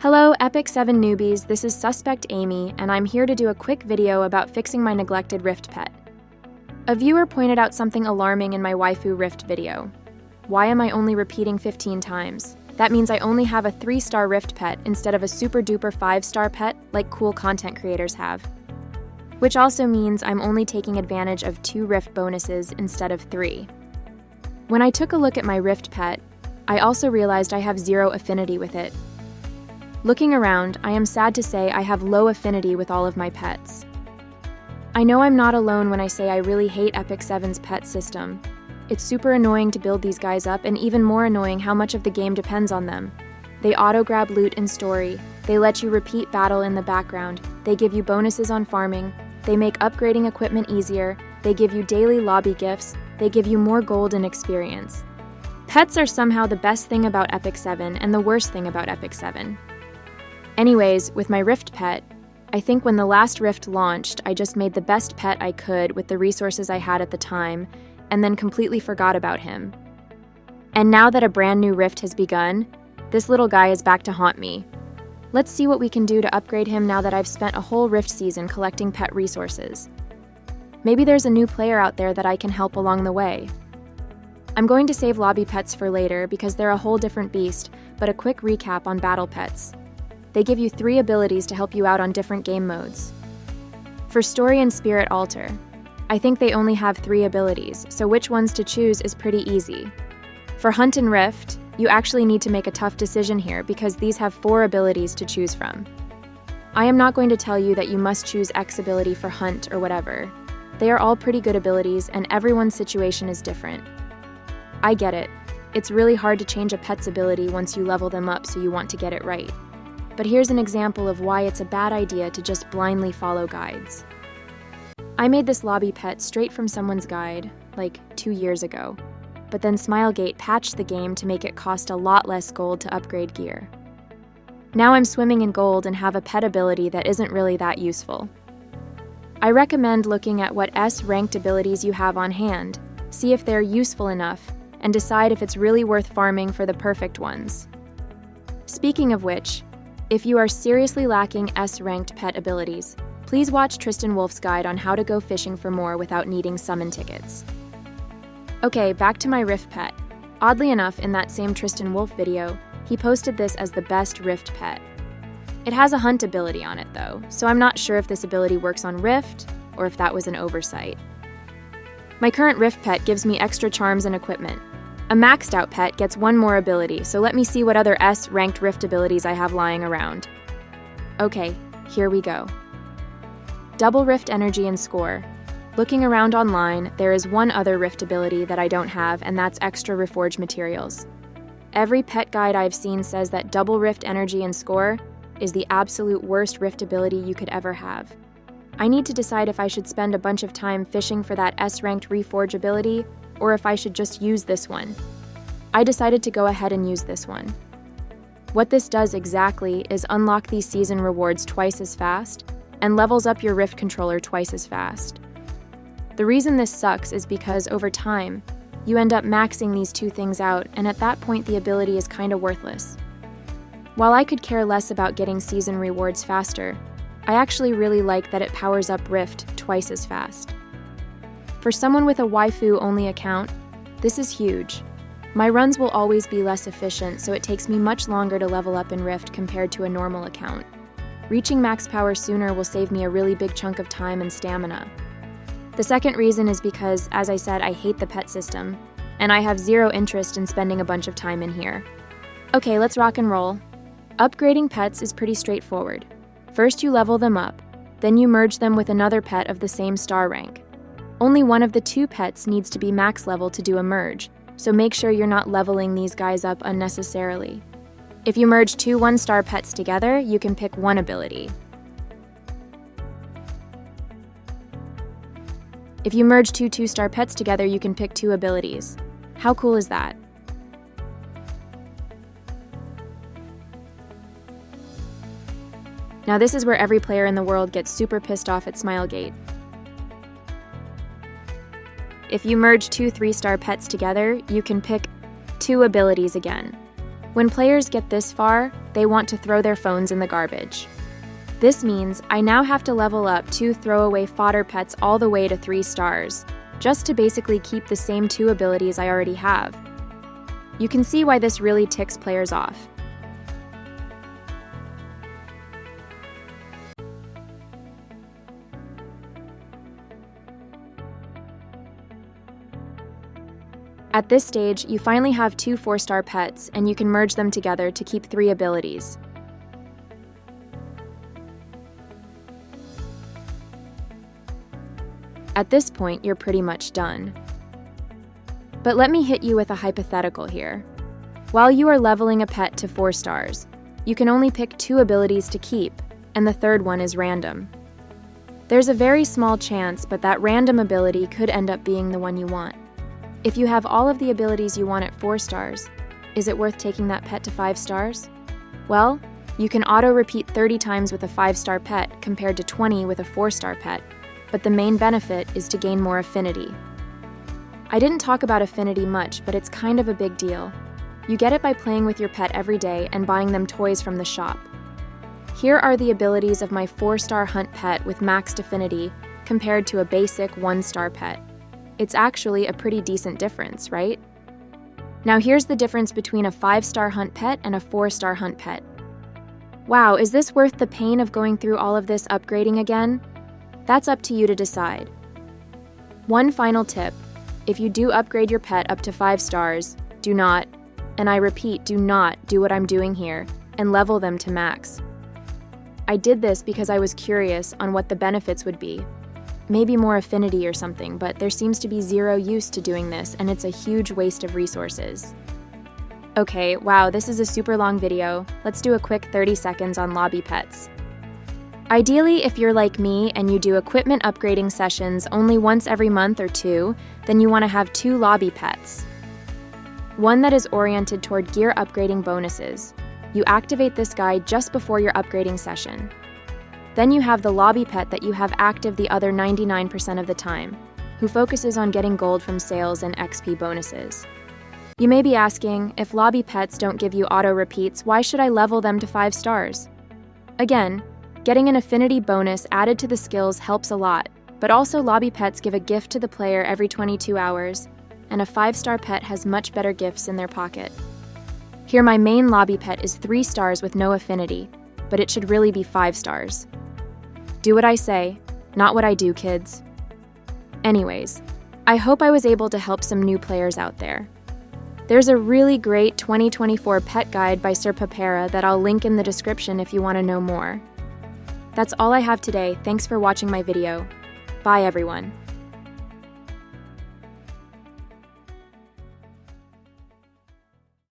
Hello, Epic 7 newbies, this is Suspect Amy, and I'm here to do a quick video about fixing my neglected Rift pet. A viewer pointed out something alarming in my waifu Rift video. Why am I only repeating 15 times? That means I only have a 3-star Rift pet instead of a super duper 5-star pet like cool content creators have. Which also means I'm only taking advantage of 2 Rift bonuses instead of 3. When I took a look at my Rift pet, I also realized I have 0 affinity with it. Looking around, I am sad to say I have low affinity with all of my pets. I know I'm not alone when I say I really hate Epic 7's pet system. It's super annoying to build these guys up, and even more annoying how much of the game depends on them. They auto-grab loot in story, they let you repeat battle in the background, they give you bonuses on farming, they make upgrading equipment easier, they give you daily lobby gifts, they give you more gold and experience. Pets are somehow the best thing about Epic 7 and the worst thing about Epic 7. Anyways, with my Rift pet, I think when the last Rift launched, I just made the best pet I could with the resources I had at the time, and then completely forgot about him. And now that a brand new Rift has begun, this little guy is back to haunt me. Let's see what we can do to upgrade him now that I've spent a whole Rift season collecting pet resources. Maybe there's a new player out there that I can help along the way. I'm going to save lobby pets for later because they're a whole different beast, but a quick recap on battle pets. They give you 3 abilities to help you out on different game modes. For Story and Spirit Altar, I think they only have 3 abilities, so which ones to choose is pretty easy. For Hunt and Rift, you actually need to make a tough decision here because these have 4 abilities to choose from. I am not going to tell you that you must choose X ability for Hunt or whatever. They are all pretty good abilities and everyone's situation is different. I get it. It's really hard to change a pet's ability once you level them up, so you want to get it right. But here's an example of why it's a bad idea to just blindly follow guides. I made this lobby pet straight from someone's guide, like 2 years ago, but then Smilegate patched the game to make it cost a lot less gold to upgrade gear. Now I'm swimming in gold and have a pet ability that isn't really that useful. I recommend looking at what S-ranked abilities you have on hand, see if they're useful enough, and decide if it's really worth farming for the perfect ones. Speaking of which, if you are seriously lacking S-ranked pet abilities, please watch Tristen Wulf's guide on how to go fishing for more without needing summon tickets. Okay, back to my Rift pet. Oddly enough, in that same Tristen Wulf video, he posted this as the best Rift pet. It has a Hunt ability on it though, so I'm not sure if this ability works on Rift, or if that was an oversight. My current Rift pet gives me extra charms and equipment. A maxed out pet gets 1 more ability, so let me see what other S-ranked Rift abilities I have lying around. Okay, here we go. Double Rift energy and score. Looking around online, there is 1 other Rift ability that I don't have, and that's extra reforged materials. Every pet guide I've seen says that double Rift energy and score is the absolute worst Rift ability you could ever have. I need to decide if I should spend a bunch of time fishing for that S-ranked reforge ability, or if I should just use this one. I decided to go ahead and use this one. What this does exactly is unlock these season rewards twice as fast, and levels up your Rift controller twice as fast. The reason this sucks is because over time, you end up maxing these 2 things out, and at that point the ability is kinda worthless. While I could care less about getting season rewards faster, I actually really like that it powers up Rift twice as fast. For someone with a waifu-only account, this is huge. My runs will always be less efficient, so it takes me much longer to level up in Rift compared to a normal account. Reaching max power sooner will save me a really big chunk of time and stamina. The second reason is because, as I said, I hate the pet system, and I have 0 interest in spending a bunch of time in here. Okay, let's rock and roll. Upgrading pets is pretty straightforward. First you level them up, then you merge them with another pet of the same star rank. Only one of the 2 pets needs to be max level to do a merge, so make sure you're not leveling these guys up unnecessarily. If you merge 2 1-star pets together, you can pick 1 ability. If you merge 2 2-star pets together, you can pick 2 abilities. How cool is that? Now this is where every player in the world gets super pissed off at Smilegate. If you merge 2 3-star pets together, you can pick 2 abilities again. When players get this far, they want to throw their phones in the garbage. This means I now have to level up 2 throwaway fodder pets all the way to 3 stars, just to basically keep the same 2 abilities I already have. You can see why this really ticks players off. At this stage, you finally have 2 4-star pets, and you can merge them together to keep 3 abilities. At this point, you're pretty much done. But let me hit you with a hypothetical here. While you are leveling a pet to 4 stars, you can only pick 2 abilities to keep, and the third one is random. There's a very small chance, but that random ability could end up being the one you want. If you have all of the abilities you want at 4 stars, is it worth taking that pet to 5 stars? Well, you can auto-repeat 30 times with a 5-star pet compared to 20 with a 4-star pet, but the main benefit is to gain more affinity. I didn't talk about affinity much, but it's kind of a big deal. You get it by playing with your pet every day and buying them toys from the shop. Here are the abilities of my 4-star hunt pet with maxed affinity compared to a basic 1-star pet. It's actually a pretty decent difference, right? Now here's the difference between a 5-star hunt pet and a 4-star hunt pet. Wow, is this worth the pain of going through all of this upgrading again? That's up to you to decide. One final tip, if you do upgrade your pet up to 5 stars, do not, and I repeat, do not do what I'm doing here and level them to max. I did this because I was curious on what the benefits would be. Maybe more affinity or something, but there seems to be 0 use to doing this, and it's a huge waste of resources. Okay, wow, this is a super long video. Let's do a quick 30 seconds on lobby pets. Ideally, if you're like me and you do equipment upgrading sessions only once every month or 2, then you want to have 2 lobby pets. One that is oriented toward gear upgrading bonuses. You activate this guy just before your upgrading session. Then you have the lobby pet that you have active the other 99% of the time, who focuses on getting gold from sales and XP bonuses. You may be asking, if lobby pets don't give you auto repeats, why should I level them to 5 stars? Again, getting an affinity bonus added to the skills helps a lot, but also lobby pets give a gift to the player every 22 hours, and a 5-star pet has much better gifts in their pocket. Here my main lobby pet is 3 stars with no affinity, but it should really be 5 stars. Do what I say, not what I do, kids. Anyways, I hope I was able to help some new players out there. There's a really great 2024 pet guide by Sir Papera that I'll link in the description if you want to know more. That's all I have today. Thanks for watching my video. Bye, everyone.